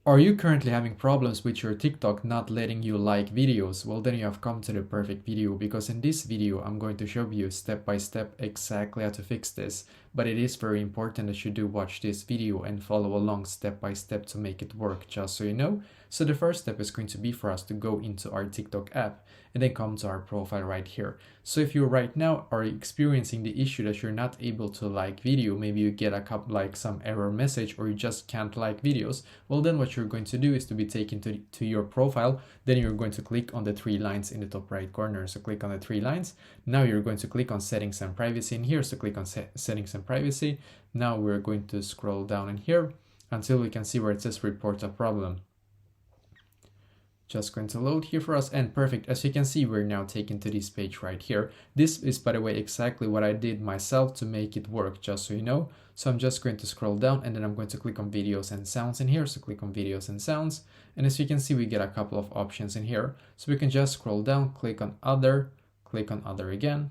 Are you currently having problems with your TikTok not letting you like videos? Well, then you have come to the perfect video, because in this video I'm going to show you step by step exactly how to fix this. But it is very important that you do watch this video and follow along step by step to make it work, just so you know. So the first step is going to be for us to go into our TikTok app and then come to our profile right here. So if you right now are experiencing the issue that you're not able to like video, maybe you get a couple like some error message, or you just can't like videos, well then what you're going to do is to be taken to your profile. Then you're going to click on the three lines in the top right corner. So click on the three lines. Now you're going to click on settings and privacy in here. So click on settings and privacy. Now we're going to scroll down in here until we can see where it says report a problem. Just going to load here for us, and perfect. As you can see, we're now taken to this page right here. This is, by the way, exactly what I did myself to make it work, just so you know. So I'm just going to scroll down, and then I'm going to click on videos and sounds in here. So click on videos and sounds, and as you can see, we get a couple of options in here. So we can just scroll down, click on other again.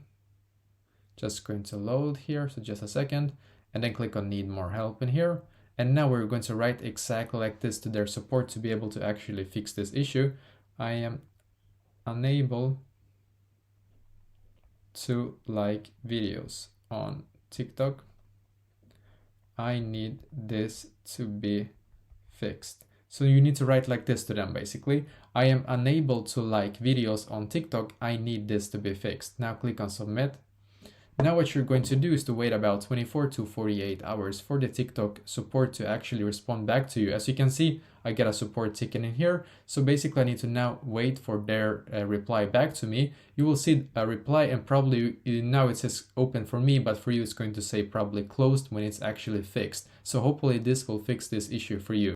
Just going to load here, so just a second, and then click on need more help in here. And now we're going to write exactly like this to their support to be able to actually fix this issue. I am unable to like videos on TikTok. I need this to be fixed. So you need to write like this to them, basically. I am unable to like videos on TikTok. I need this to be fixed. Now click on submit. Now what you're going to do is to wait about 24 to 48 hours for the TikTok support to actually respond back to you. As you can see, I get a support ticket in here. So basically I need to now wait for their reply back to me. You will see a reply, and probably now it says open for me, but for you it's going to say probably closed when it's actually fixed. So hopefully this will fix this issue for you.